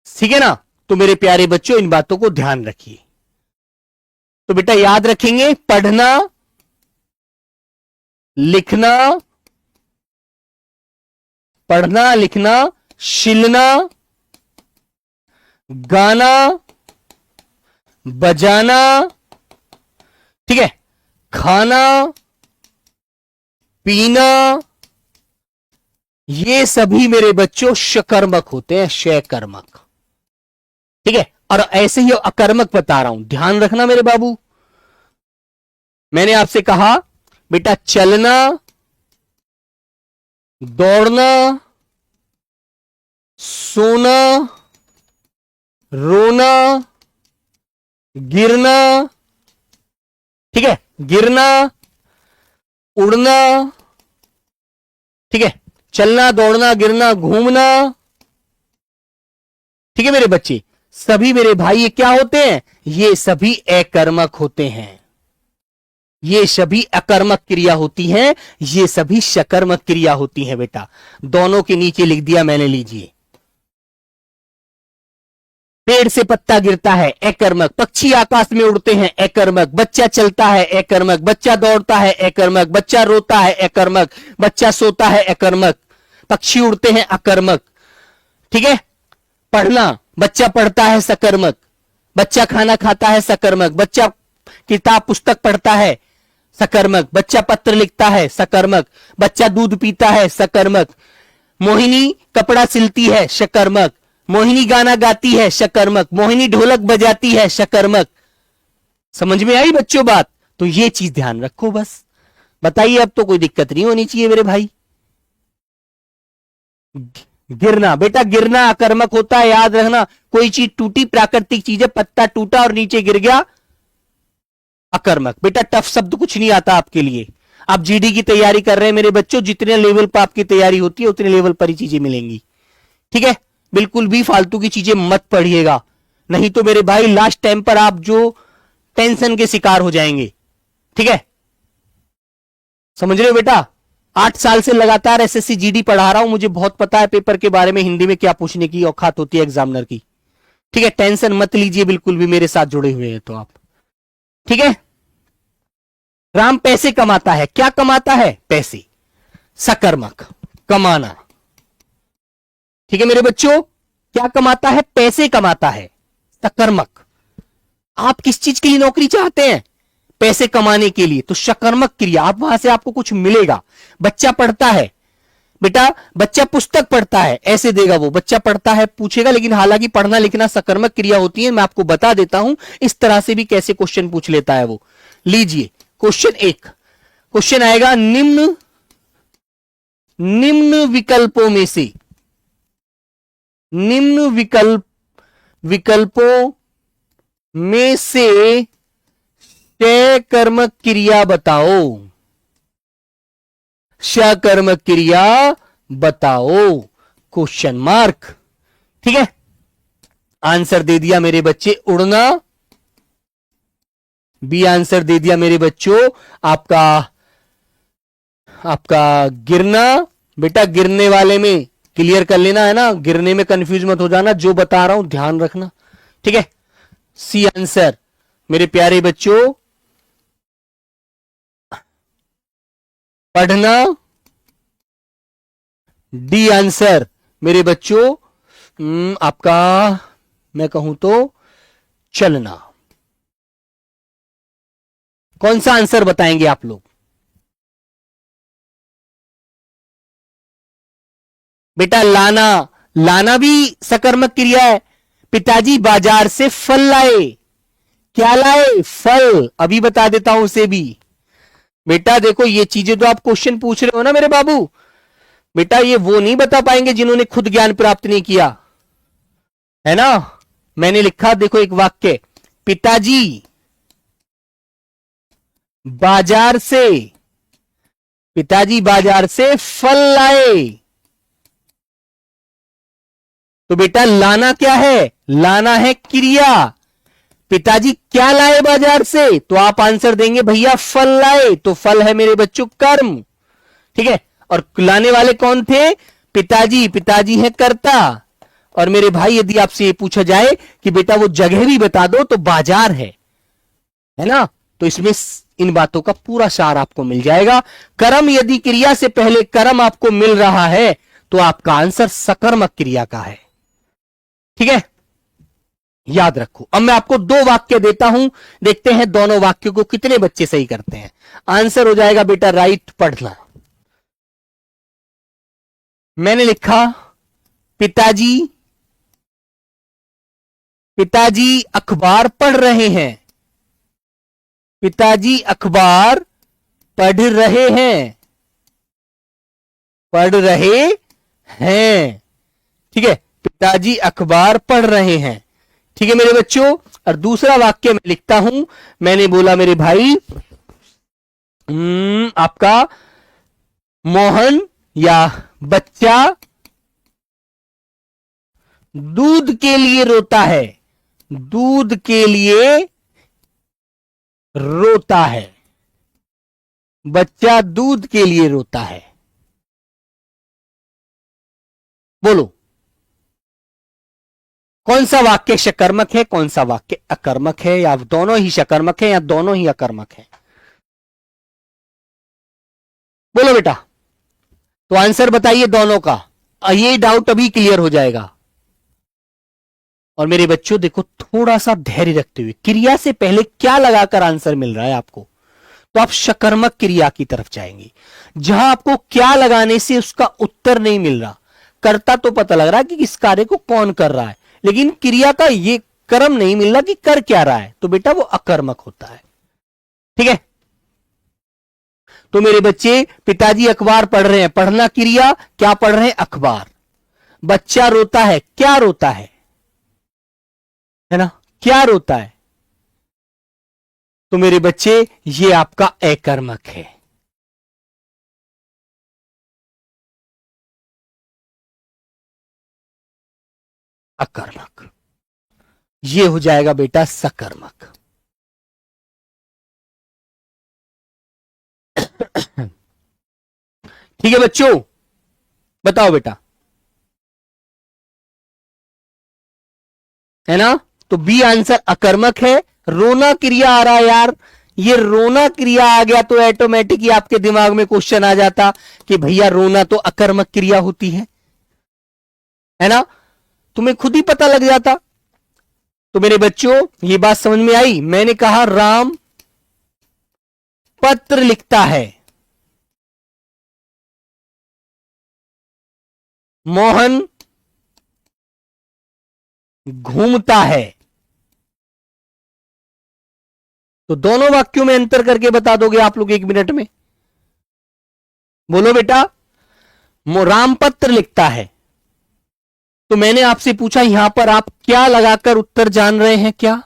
ठीक है ना? तो मेरे प्यारे बच्चों, इन बातों को ध्यान रखिए। तो बेटा याद रखेंगे, पढ़ना, लिखना, पढ़ना लिखना, शिलना, गाना, बजाना, ठीक है, खाना, पीना, ये सभी मेरे बच्चों शकर्मक होते हैं, शकर्मक। ठीक है, और ऐसे ही अकर्मक बता रहा हूं, ध्यान रखना मेरे बाबू। मैंने आपसे कहा बेटा चलना, दौड़ना, सोना, रोना, गिरना, ठीक है, गिरना, उड़ना, ठीक है, चलना, दौड़ना, गिरना, घूमना, ठीक है मेरे बच्चे, सभी मेरे भाई ये क्या होते हैं? ये सभी अकर्मक होते हैं। ये सभी अकर्मक क्रिया होती हैं, ये सभी शकर्मक क्रिया होती हैं बेटा। दोनों के नीचे लिख दिया मैंने, लीजिए। पेड़ से पत्ता गिरता है, अकर्मक। पक्षी आकाश में उड़ते हैं, अकर्मक। बच्चा चलता है, अकर्मक। बच्चा दौड़ता है, अकर्मक। बच्चा रोता है, अकर्मक। बच्चा सोता है, अकर्मक। पक्षी उड़ते हैं, अकर्मक। ठीक है, पढ़ना, बच्चा पढ़ता है, सकर्मक। बच्चा खाना खाता है, सकर्मक। बच्चा किताब पुस्तक पढ़ता है, सकर्मक। बच्चा पत्र लिखता है, सकर्मक। बच्चा दूध पीता है, सकर्मक। मोहिनी कपड़ा सिलती है, शकर्मक। मोहिनी गाना गाती है, शकर्मक। मोहिनी ढोलक बजाती है, शकर्मक। समझ में आई बच्चों बात? तो ये चीज ध्यान रखो बस। बताइए, अब तो कोई दिक्कत नहीं होनी चाहिए मेरे भाई। गिरना, बेटा गिरना अकर्मक होता है, याद रखना। कोई चीज टूटी, प्राकृतिक चीज है, पत्ता टूटा और नीचे गिर गया, अकर्मक। बेटा टफ शब्द कुछ नहीं आता आपके लिए। आप जीडी की तैयारी कर रहे हैं मेरे बच्चों, जितने लेवल पर आपकी तैयारी होती है उतने लेवल पर ही चीजें मिलेंगी। ठीक है, बिल्कुल भी फालतू की चीजें मत पढ़िएगा, नहीं तो मेरे भाई लास्ट टाइम पर आप जो टेंशन के शिकार हो जाएंगे। ठीक है, समझ रहे हो बेटा? 8 साल से लगातार एसएससी जीडी पढ़ा रहा हूं, मुझे बहुत पता है पेपर के बारे में, हिंदी में क्या पूछने की औकात होती है एग्जामिनर की। ठीक है, टेंशन मत लीजिए बिल्कुल भी, मेरे साथ जुड़े हुए हैं तो आप। ठीक है, राम पैसे कमाता है, क्या कमाता है? पैसे, सकर्मक, कमाना। ठीक है मेरे बच्चों, क्या कमाता है? पैसे कमाता है, सकर्मक। आप किस चीज के लिए नौकरी चाहते हैं? पैसे कमाने के लिए, तो शकर्मक क्रिया, आप वहां से आपको कुछ मिलेगा। बच्चा पढ़ता है, बेटा बच्चा पुस्तक पढ़ता है, ऐसे देगा वो, बच्चा पढ़ता है पूछेगा, लेकिन हालांकि पढ़ना लिखना सकर्मक क्रिया होती है, मैं आपको बता देता हूं इस तरह से भी कैसे क्वेश्चन पूछ लेता है वो। लीजिए क्वेश्चन 1, क्वेश्चन आएगा, निम्न विकल्पों में से, निम्न विकल्पों में से सकर्मक क्रिया बताओ, सकर्मक क्रिया बताओ, क्वेश्चन मार्क। ठीक है, आंसर दे दिया मेरे बच्चे, उड़ना। बी आंसर दे दिया मेरे बच्चों, आपका गिरना। बेटा गिरने वाले में क्लियर कर लेना है ना, गिरने में कंफ्यूज मत हो जाना, जो बता रहा हूं ध्यान रखना। ठीक है, सी आंसर मेरे प्यारे बच्चों, पढ़ना। डी आंसर मेरे बच्चों, आपका मैं कहूं तो चलना। कौन सा आंसर बताएंगे आप लोग? बेटा लाना, लाना भी सकर्मक क्रिया है। पिताजी बाजार से फल लाए, क्या लाए? फल। अभी बता देता हूं उसे भी। बेटा देखो ये चीजें तो आप क्वेश्चन पूछ रहे हो ना मेरे बाबू, बेटा ये वो नहीं बता पाएंगे जिन्होंने खुद ज्ञान प्राप्त नहीं किया, है ना। मैंने लिखा देखो एक वाक्य, पिताजी बाजार से, पिताजी बाजार से फल लाए। तो बेटा लाना क्या है, लाना है क्रिया। पिताजी क्या लाए बाजार से, तो आप आंसर देंगे भैया फल लाए, तो फल है मेरे बच्चों कर्म, ठीक है। और लाने वाले कौन थे, पिताजी, पिताजी है कर्ता। और मेरे भाई यदि आपसे ये पूछा जाए कि बेटा वो जगह भी बता दो, तो बाजार है ना। तो इसमें इन बातों का पूरा सार आपको मिल जाएगा। कर्म यदि क्रिया से पहले कर्म आपको मिल रहा है तो आपका आंसर सकर्मक क्रिया का है, ठीक है, याद रखो। अब मैं आपको दो वाक्य देता हूं, देखते हैं दोनों वाक्यों को कितने बच्चे सही करते हैं। आंसर हो जाएगा बेटा राइट, पढ़ना। मैंने लिखा पिताजी, पिताजी अखबार पढ़ रहे हैं, पिताजी अखबार पढ़ रहे हैं, पढ़ रहे हैं, ठीक है, पिताजी अखबार पढ़ रहे हैं, ठीक है मेरे बच्चों। और दूसरा वाक्य मैं लिखता हूं, मैंने बोला मेरे भाई आपका मोहन या बच्चा दूध के लिए रोता है, दूध के लिए रोता है, बच्चा दूध के लिए रोता है। बोलो कौन सा वाक्य शकर्मक है, कौन सा वाक्य अकर्मक है, या दोनों ही शकर्मक है या दोनों ही अकर्मक है। बोलो बेटा, तो आंसर बताइए दोनों का, ये डाउट अभी क्लियर हो जाएगा। और मेरे बच्चों देखो थोड़ा सा धैर्य रखते हुए, क्रिया से पहले क्या लगाकर आंसर मिल रहा है आपको, तो आप शकर्मक क्रिया की तरफ जाएंगे। जहां आपको क्या लगाने से उसका उत्तर नहीं मिल रहा, कर्ता तो पता लग रहा है कि इस कार्य को कौन कर रहा है, लेकिन क्रिया का ये कर्म नहीं मिल रहा कि कर क्या रहा है, तो बेटा वो अकर्मक होता है, ठीक है। तो मेरे बच्चे पिताजी अखबार पढ़ रहे हैं, पढ़ना क्रिया, क्या पढ़ रहे हैं अखबार। बच्चा रोता है, क्या रोता है ना, क्या रोता है, तो मेरे बच्चे ये आपका अकर्मक है। अकर्मक, ये हो जाएगा बेटा सकर्मक। ठीक है बच्चों, बताओ बेटा, है ना। तो बी आंसर अकर्मक है। रोना क्रिया आ रहा है यार, ये रोना क्रिया आ गया तो ऑटोमेटिक ही आपके दिमाग में क्वेश्चन आ जाता कि भैया रोना तो अकर्मक क्रिया होती है ना, तुम्हें खुद ही पता लग जाता। तो मेरे बच्चों ये बात समझ में आई। मैंने कहा राम पत्र लिखता है, मोहन घूमता है, तो दोनों वाक्यों में अंतर करके बता दोगे आप लोग 1 मिनट में। बोलो बेटा, राम पत्र लिखता है, तो मैंने आपसे पूछा यहां पर आप क्या लगाकर उत्तर जान रहे हैं, क्या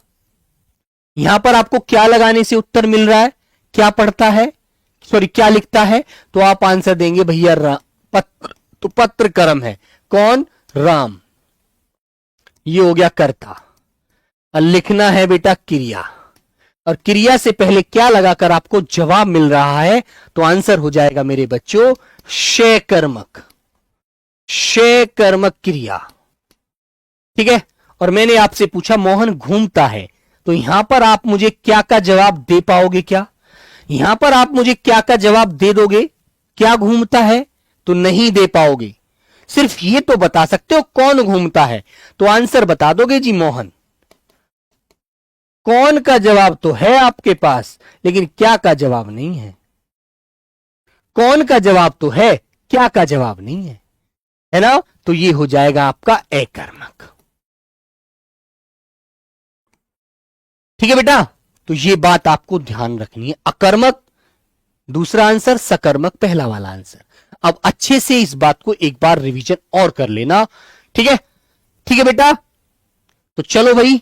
यहां पर आपको क्या लगाने से उत्तर मिल रहा है, क्या पढ़ता है, सॉरी क्या लिखता है, तो आप आंसर देंगे भैया पत्र, तो पत्र कर्म है, कौन, राम, ये हो गया कर्ता। और लिखना है बेटा क्रिया, और क्रिया से पहले क्या लगाकर आपको जवाब मिल रहा है, तो आंसर हो जाएगा मेरे बच्चों शय कर्मक, शय कर्मक क्रिया, ठीक है। और मैंने आपसे पूछा मोहन घूमता है, तो यहां पर आप मुझे क्या का जवाब दे पाओगे, क्या यहां पर आप मुझे क्या का जवाब दे दोगे, क्या घूमता है, तो नहीं दे पाओगे। सिर्फ ये तो बता सकते हो कौन घूमता है, तो आंसर बता दोगे जी मोहन। कौन का जवाब तो है आपके पास, लेकिन क्या का जवाब नहीं है। कौन का जवाब तो है, क्या का जवाब नहीं है ना, तो ये हो जाएगा आपका अकर्मक, ठीक है बेटा। तो ये बात आपको ध्यान रखनी है, अकर्मक दूसरा आंसर सकर्मक, पहला वाला आंसर। अब अच्छे से इस बात को एक बार रिवीजन और कर लेना, ठीक है? ठीक है बेटा, तो चलो भाई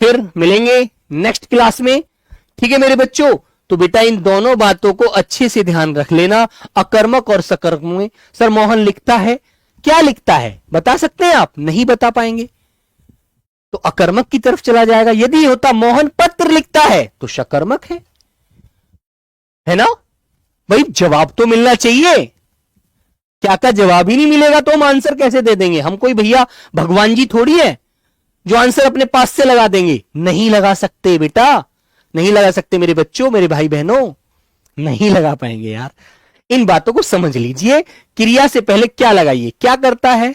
फिर मिलेंगे नेक्स्ट क्लास में, ठीक है मेरे बच्चों? तो बेटा इन दोनों बातों को अच्छे से ध्यान रख लेना, अकर्मक और सकर्मक में। सर मोहन लिखता है, क्या लिखता है बता सकते हैं आप? नहीं बता पाएंगे तो अकर्मक की तरफ चला जाएगा। यदि होता मोहन पत्र लिखता है तो सकर्मक है ना भाई? जवाब तो मिलना चाहिए, क्या का जवाब ही नहीं मिलेगा तो हम आंसर कैसे दे देंगे? हम कोई भैया भगवान जी थोड़ी है जो आंसर अपने पास से लगा देंगे। नहीं लगा सकते बेटा, नहीं लगा सकते मेरे बच्चों, मेरे भाई बहनों, नहीं लगा पाएंगे यार। इन बातों को समझ लीजिए। क्रिया से पहले क्या लगाइए? क्या करता है?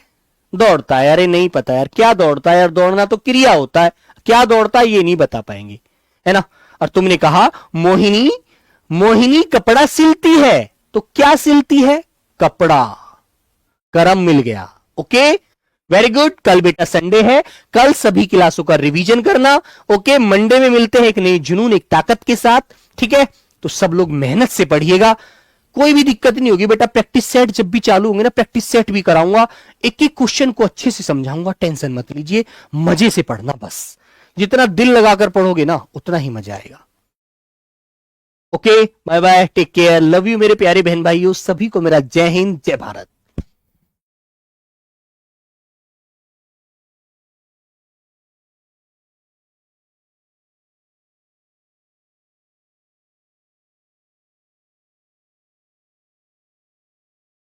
दौड़ता है। अरे नहीं पता यार, क्या दौड़ता है यार? दौड़ना तो क्रिया होता है, क्या दौड़ता है ये नहीं बता पाएंगे, है ना? और तुमने कहा मोहिनी, मोहिनी कपड़ा सिलती है, तो क्या सिलती है? कपड़ा। कर्म मिल गया। Okay, very good. कल बेटा संडे है, कल सभी क्लासों का रिवीजन करना। ओके, मंडे में मिलते हैं एक नई जुनून, एक ताकत के साथ, ठीक है? तो सब लोग मेहनत से पढ़िएगा, कोई भी दिक्कत नहीं होगी बेटा। प्रैक्टिस सेट जब भी चालू होंगे ना, प्रैक्टिस सेट भी कराऊंगा, एक एक क्वेश्चन को अच्छे से समझाऊंगा। टेंशन मत लीजिए, मजे से पढ़ना बस। जितना दिल लगाकर पढ़ोगे ना उतना ही मजा आएगा। Okay, bye bye, take care, love you मेरे प्यारे बहन भाइयों, सभी को मेरा जय हिंद, जय भारत।